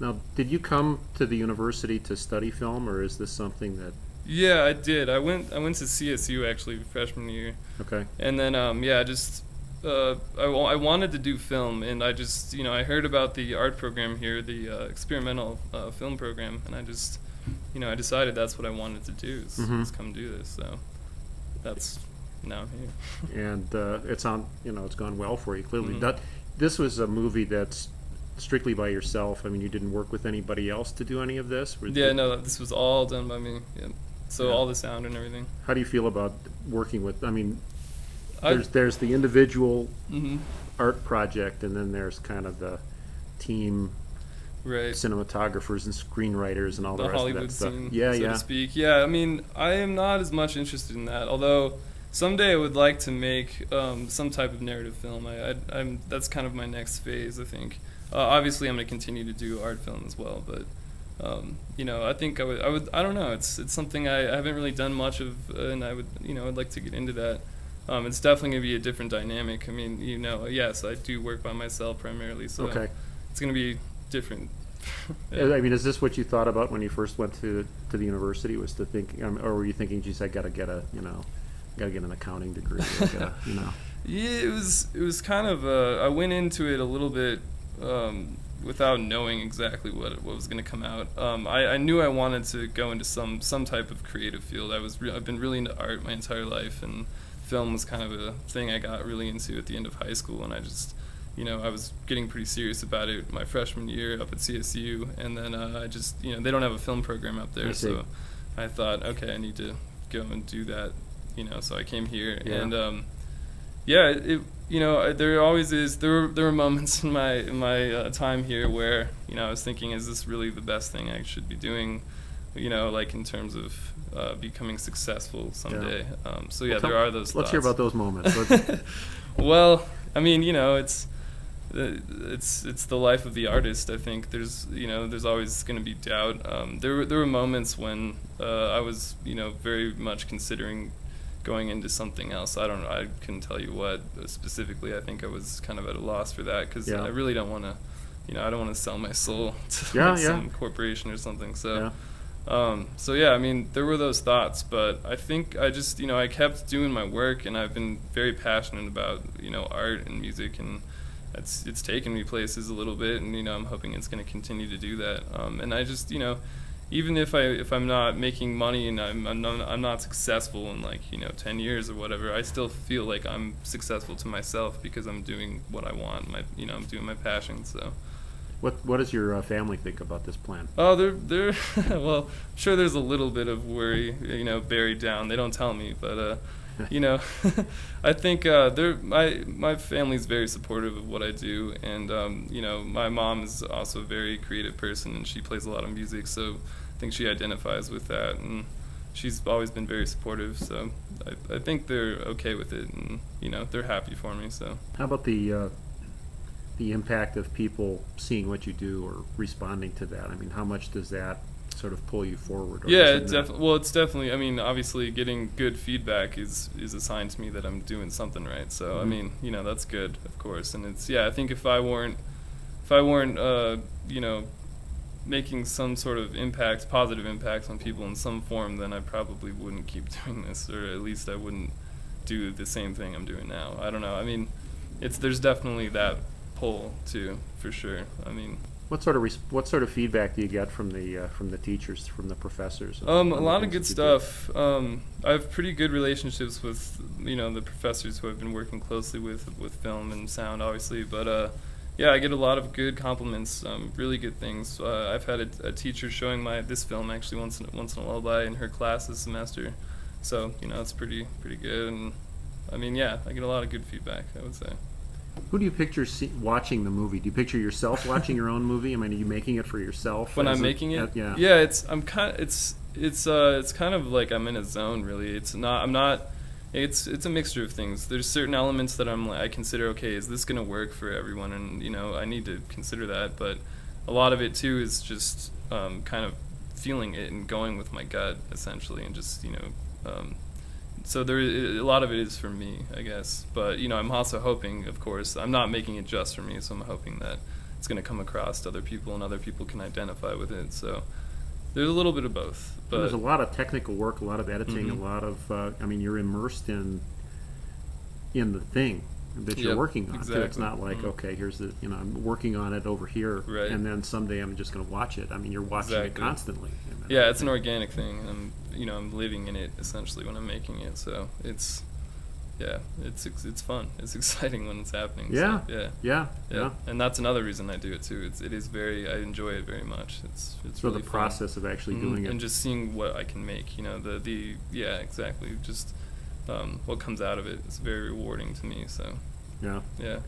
Now, did you come to the university to study film, or is this something that? Yeah, I did. I went to CSU actually freshman year, Okay. and then yeah, just I wanted to do film, and I just I heard about the art program here, the experimental film program, and I just I decided that's what I wanted to do Mm-hmm. is come do this. So that's now I'm here. And it's on. It's gone well for you. Clearly, hmm that this was a movie that's strictly by yourself. I mean, you didn't work with anybody else to do any of this. Yeah, no, this was all done by me. Yeah. So Yeah. all the sound and everything. How do you feel about working with? I mean, I there's the individual hmm art project, and then there's kind of the team right. cinematographers and screenwriters and all the The rest of that Hollywood stuff. scene, Yeah, so to yeah. speak. Yeah, I mean, I am not as much interested in that. Although someday I would like to make some type of narrative film. I'm that's kind of my next phase. I think. Obviously, I'm going to continue to do art film as well, but I think I don't know. It's something I haven't really done much of, and I'd like to get into that. It's definitely going to be a different dynamic. I mean, yes, I do work by myself primarily, so Okay. it's going to be different. I mean, is this what you thought about when you first went to the university? Was to think, or were you thinking, geez, I got to get an accounting degree, Yeah, it was kind of I went into it a little bit without knowing exactly what was going to come out. I knew I wanted to go into some type of creative field. I've been really into art my entire life, and film was kind of a thing I got really into at the end of high school, and I just I was getting pretty serious about it my freshman year up at CSU, and then I just they don't have a film program up I there, see. so I thought, okay, I need to go and do that. So I came here, Yeah. and yeah, there always is. There were moments in my time here where I was thinking, is this really the best thing I should be doing? Like in terms of becoming successful someday. So yeah, Well, there are those. let's hear thoughts. about those moments. Well, I mean, it's the life of the artist. I think there's always going to be doubt. There were moments when I was very much considering going into something else. I don't know. I couldn't tell you what specifically. I think I was kind of at a loss for that because Yeah. I really don't want to. I don't want to sell my soul to Yeah, like yeah. some corporation or something. So. Yeah. So yeah, I mean, there were those thoughts, but I think I just, I kept doing my work, and I've been very passionate about, art and music, and it's taken me places a little bit, and I'm hoping it's going to continue to do that. And I just, even if I'm not making money and I'm not successful in like 10 years or whatever, I still feel like I'm successful to myself because I'm doing what I want. I'm doing my passion, so. What does your family think about this plan? Oh, they're well, I'm sure there's a little bit of worry, buried down. They don't tell me, but I think my family's very supportive of what I do, and my mom is also a very creative person, and she plays a lot of music, so I think she identifies with that, and she's always been very supportive. So I think they're okay with it, and they're happy for me. So. How about the impact of people seeing what you do or responding to that? I mean, how much does that sort of pull you forward? Or Yeah, does it not? well, it's definitely. I mean, obviously, getting good feedback is a sign to me that I'm doing something right. So, I Mhm. mean, that's good, of course. And it's I think if I weren't, making some sort of positive impact on people in some form, then I probably wouldn't keep doing this, or at least I wouldn't do the same thing I'm doing now. I don't know. I mean, there's definitely that pull too, for sure. I mean. What sort of feedback do you get from the teachers, from the professors? A on the lot of things good that you do? stuff. I have pretty good relationships with the professors who I've been working closely with film and sound, obviously. But yeah, I get a lot of good compliments, really good things. I've had a teacher showing this film actually once in a lullaby in her class this semester, so it's pretty good. And I mean, yeah, I get a lot of good feedback, I would say. Who do you picture watching the movie? Do you picture yourself watching your own movie? I mean, are you making it for yourself? When I'm making it, Yeah. yeah, it's kind of like I'm in a zone, really. I'm not. It's a mixture of things. There's certain elements that I consider, okay, is this gonna work for everyone, and I need to consider that. But a lot of it too is just kind of feeling it and going with my gut, essentially, and just so a lot of it is for me, I guess. But I'm also hoping, of course, I'm not making it just for me. So I'm hoping that it's going to come across to other people, and other people can identify with it. So there's a little bit of both. But there's a lot of technical work, a lot of editing, Mhm. a lot of I mean, you're immersed in the thing that you're Yep, working on. Too. It's exactly. not like, Mhm. okay, here's the, I'm working on it over here, Right. and then someday I'm just going to watch it. I mean, you're watching it Exactly. constantly. Yeah, it's an organic thing, and I'm living in it essentially when I'm making it. So it's fun. It's exciting when it's happening. Yeah. So, Yeah. and that's another reason I do it too. I enjoy it very much. It's So really the fun. process of actually Mhm. doing it. And just seeing what I can make. Exactly. Just what comes out of it is very rewarding to me. So Yeah. yeah.